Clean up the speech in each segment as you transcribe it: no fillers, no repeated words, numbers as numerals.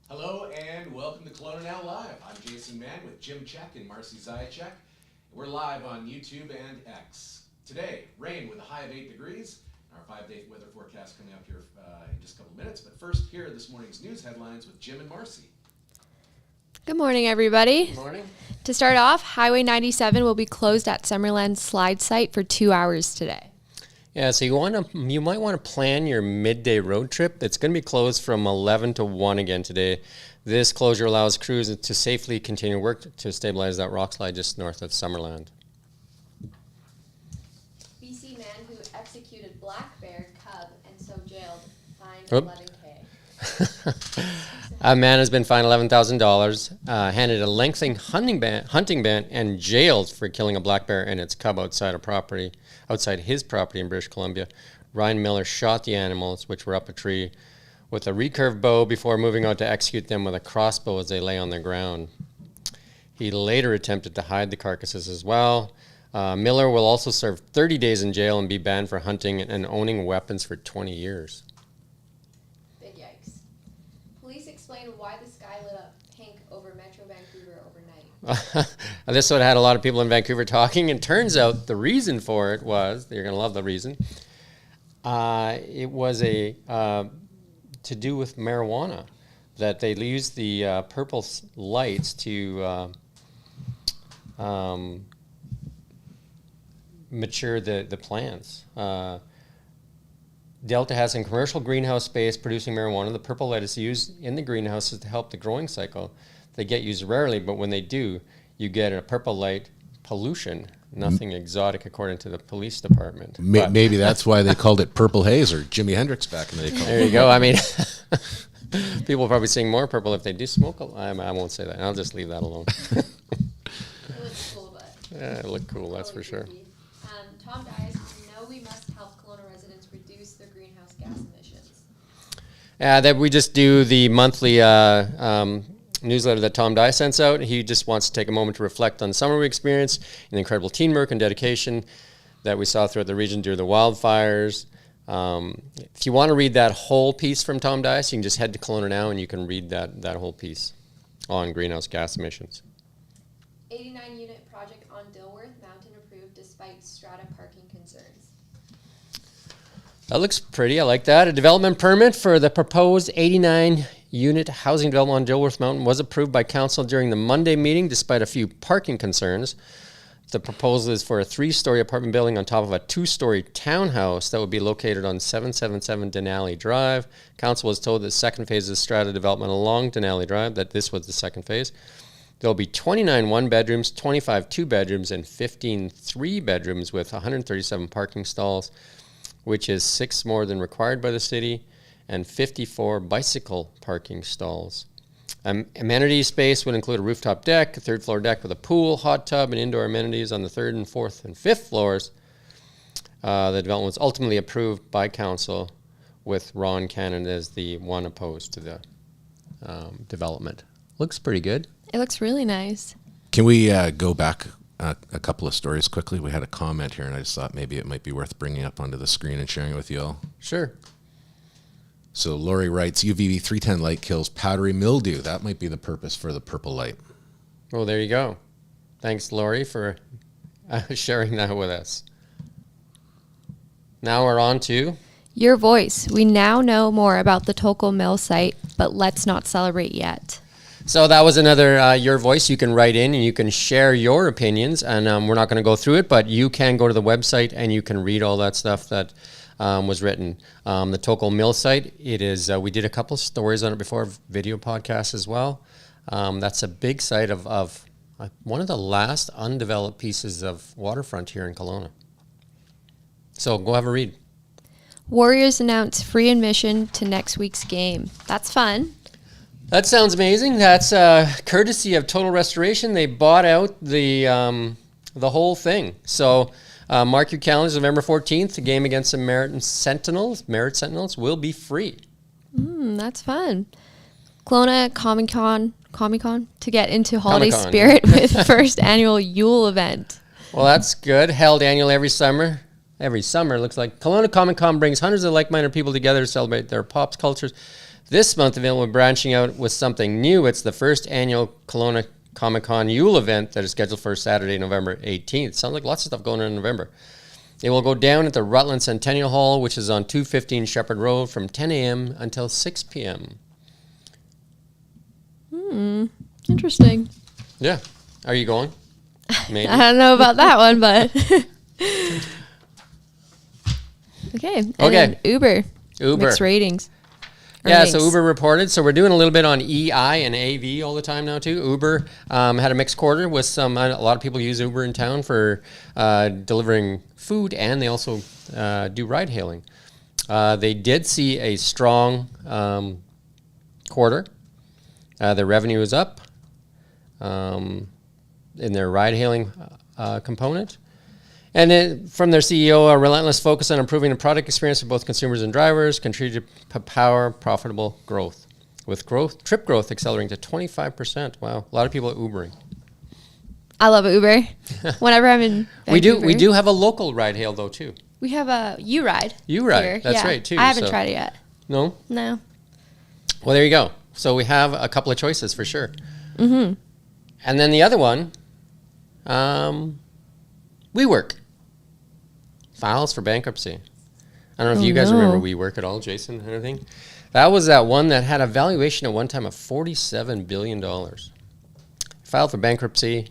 Hello and welcome to KelownaNow Live. I'm Jason Mann with Jim Check and Marcy Zajac. We're live on YouTube and X. Today, rain with a high of 8 degrees. Our 5-day weather forecast coming up here in just a couple minutes. But first, here are this morning's news headlines with Jim and Marcy. Good morning, everybody. Good morning. To start off, Highway 97 will be closed at Summerland Slide Site for 2 hours today. Yeah, so you might want to plan your midday road trip. It's going to be closed from 11 to 1 again today. This closure allows crews to safely continue work to stabilize that rock slide just north of Summerland. BC man who executed black bear cub and so jailed fined $11K. A man has been fined $11,000, handed a lengthy hunting ban, and jailed for killing a black bear and its cub outside his property in British Columbia. Ryan Miller shot the animals, which were up a tree, with a recurved bow before moving out to execute them with a crossbow as they lay on the ground. He later attempted to hide the carcasses as well. Miller will also serve 30 days in jail and be banned for hunting and owning weapons for 20 years. Big yikes. Police explain why the sky lit up pink over Metro Vancouver overnight. This one had a lot of people in Vancouver talking, and turns out the reason for it was, you're going to love the reason, it was to do with marijuana, that they used the purple lights to mature the plants. Delta has some commercial greenhouse space producing marijuana. The purple light is used in the greenhouses to help the growing cycle. They get used rarely, but when they do, you get a purple light pollution. Nothing exotic, according to the police department. Maybe that's why they called it Purple Haze, or Jimi Hendrix back in the day. There you go. I mean, people will probably sing more purple if they do smoke. I won't say that. I'll just leave that alone. It looks cool, but... Yeah, it looked cool, that's for sure. Tom Dias, we must help Kelowna residents reduce their greenhouse gas emissions. That we just do the monthly newsletter that Tom Dye sends out. He just wants to take a moment to reflect on the summer we experienced and the incredible teamwork and dedication that we saw throughout the region during the wildfires. If you want to read that whole piece from Tom Dye, you can just head to Kelowna Now and you can read that whole piece on greenhouse gas emissions. 89-unit project on Dilworth Mountain approved despite strata parking concerns. That looks pretty. I like that. A development permit for the proposed 89-unit housing development on Dilworth Mountain was approved by council during the Monday meeting despite a few parking concerns. The proposal is for a 3-story apartment building on top of a 2-story townhouse that would be located on 777 Denali Drive. Council was told the second phase of strata development along Denali Drive, that this was the second phase. There will be 29 one-bedrooms, 25 two-bedrooms, and 15 three-bedrooms with 137 parking stalls, which is 6 more than required by the city, and 54 bicycle parking stalls. Amenity space would include a rooftop deck, a 3rd-floor deck with a pool, hot tub, and indoor amenities on the 3rd and 4th and 5th floors. The development was ultimately approved by council with Ron Cannon as the one opposed to the development. Looks pretty good. It looks really nice. Can we go back a couple of stories quickly? We had a comment here, and I just thought maybe it might be worth bringing up onto the screen and sharing it with you all. Sure. So Lori writes, UVB 310 light kills powdery mildew. That might be the purpose for the purple light. Well, there you go. Thanks, Lori, for sharing that with us. Now we're on to... Your voice. We now know more about the Tokal Mill site, but let's not celebrate yet. So that was another Your Voice. You can write in and you can share your opinions, and we're not going to go through it, but you can go to the website and you can read all that stuff that was written. The Tokal Mill site, it is. We did a couple of stories on it before, video podcasts as well. That's a big site of one of the last undeveloped pieces of waterfront here in Kelowna. So go have a read. Warriors announce free admission to next week's game. That's fun. That sounds amazing. That's courtesy of Total Restoration. They bought out the whole thing. So mark your calendars. November 14th, the game against the Merit Sentinels will be free. That's fun. Kelowna Comic-Con to get into holiday spirit with first annual Yule event. Well, that's good. Held annually every summer. Every summer, looks like. Kelowna Comic-Con brings hundreds of like-minded people together to celebrate their pop cultures. This month, we're branching out with something new. It's the first annual Kelowna Comic-Con Yule event that is scheduled for Saturday, November 18th. Sounds like lots of stuff going on in November. It will go down at the Rutland Centennial Hall, which is on 215 Shepherd Road from 10 a.m. until 6 p.m. Interesting. Yeah. Are you going? Maybe. I don't know about that one, but okay. And then Uber. Mixed ratings. Yeah, so Uber reported. So we're doing a little bit on EI and AV all the time now too. Uber had a mixed quarter with a lot of people use Uber in town for delivering food, and they also do ride hailing. They did see a strong quarter. Their revenue is up in their ride hailing component. And then from their CEO, a relentless focus on improving the product experience for both consumers and drivers contributed to power profitable growth. With trip growth accelerating to 25%. Wow, a lot of people are Ubering. I love Uber. Whenever I'm in Vancouver. We do have a local ride hail though too. We have a U-Ride. U-Ride, that's right too. I haven't tried it yet. No? No. Well, there you go. So we have a couple of choices for sure. Mm-hmm. And then the other one, WeWork. Files for bankruptcy. I don't know if you guys remember WeWork at all, Jason, anything? That was that one that had a valuation at one time of $47 billion. Filed for bankruptcy.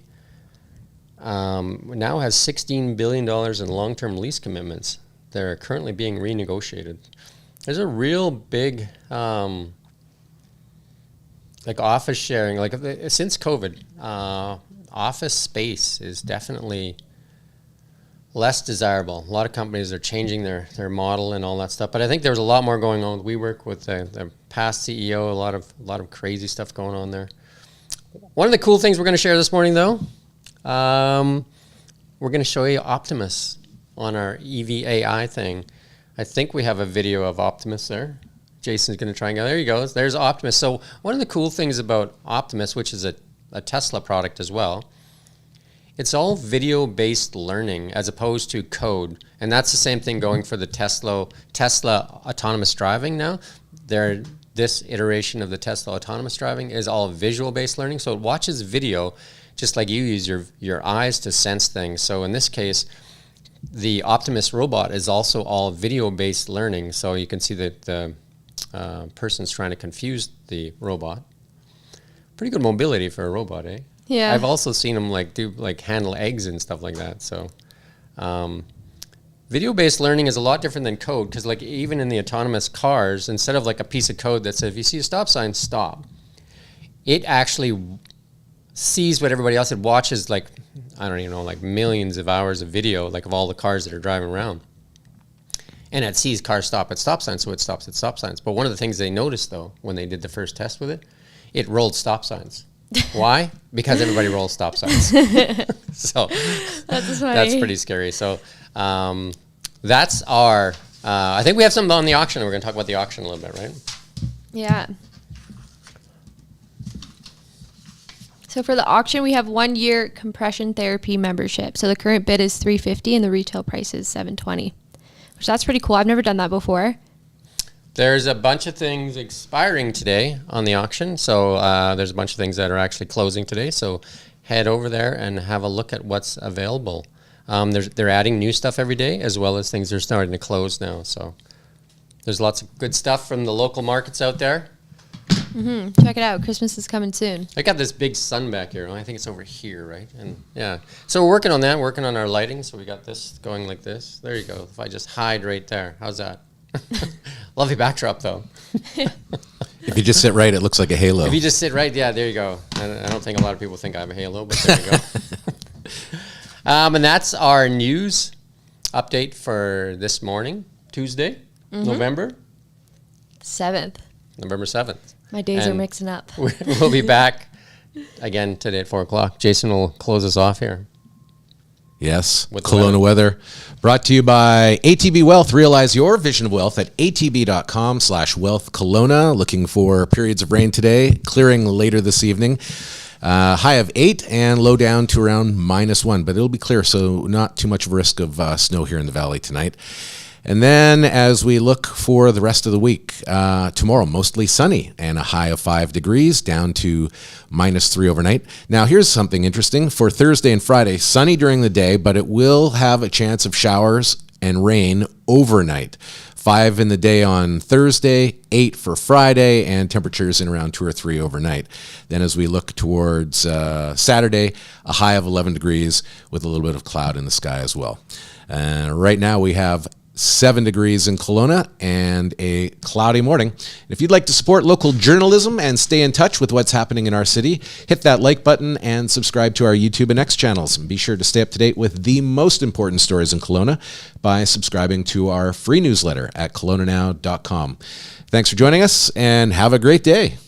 Now has $16 billion in long-term lease commitments. They're currently being renegotiated. There's a real big office sharing. Since COVID, office space is definitely less desirable. A lot of companies are changing their model and all that stuff. But I think there was a lot more going on with WeWork with the past CEO. A lot of crazy stuff going on there. One of the cool things we're going to share this morning, though, we're going to show you Optimus on our EV AI thing. I think we have a video of Optimus there. Jason's going to try and go. There you go. There's Optimus. So one of the cool things about Optimus, which is a Tesla product as well, it's all video-based learning as opposed to code. And that's the same thing going for the Tesla autonomous driving now. This iteration of the Tesla autonomous driving is all visual-based learning. So it watches video just like you use your eyes to sense things. So in this case, the Optimus robot is also all video-based learning. So you can see that the person's trying to confuse the robot. Pretty good mobility for a robot, eh? Yeah. I've also seen them handle eggs and stuff like that. So video-based learning is a lot different than code, because even in the autonomous cars, instead of a piece of code that says, if you see a stop sign, stop, it actually sees what everybody else, it watches I don't even know, millions of hours of video, of all the cars that are driving around. And it sees cars stop at stop signs, so it stops at stop signs. But one of the things they noticed, though, when they did the first test with it, it rolled stop signs. Why? Because everybody rolls stop signs. So that's pretty scary. So that's our, I think we have something on the auction. We're going to talk about the auction a little bit, right? Yeah. So for the auction, we have 1 year compression therapy membership. So the current bid is $350 and the retail price is $720, which that's pretty cool. I've never done that before. There's a bunch of things expiring today on the auction. So there's a bunch of things that are actually closing today. So head over there and have a look at what's available. They're adding new stuff every day, as well as things that are starting to close now. So there's lots of good stuff from the local markets out there. Mm-hmm. Check it out. Christmas is coming soon. I got this big sun back here. I think it's over here, right? And yeah. So we're working on that, working on our lighting. So we got this going like this. There you go. If I just hide right there. How's that? Lovely backdrop, though. If you just sit right, it looks like a halo. If you just sit right, yeah, there you go. I don't think a lot of people think I have a halo, but there you go. And that's our news update for this morning, Tuesday, November 7th. November 7th. My days are mixing up. We'll be back again today at 4 o'clock. Jason will close us off here. Yes, Kelowna weather. Brought to you by ATB Wealth. Realize your vision of wealth at atb.com/wealth Kelowna. Looking for periods of rain today, clearing later this evening. High of 8 and low down to around -1, but it'll be clear, so not too much of a risk of snow here in the valley tonight. And then as we look for the rest of the week, tomorrow, mostly sunny and a high of 5 degrees down to -3 overnight. Now, here's something interesting. For Thursday and Friday, sunny during the day, but it will have a chance of showers and rain overnight. 5 in the day on Thursday, 8 for Friday, and temperatures in around 2 or 3 overnight. Then as we look towards Saturday, a high of 11 degrees with a little bit of cloud in the sky as well. Right now we have 7 degrees in Kelowna and a cloudy morning. If you'd like to support local journalism and stay in touch with what's happening in our city, hit that like button and subscribe to our YouTube and X channels. And be sure to stay up to date with the most important stories in Kelowna by subscribing to our free newsletter at KelownaNow.com. Thanks for joining us and have a great day.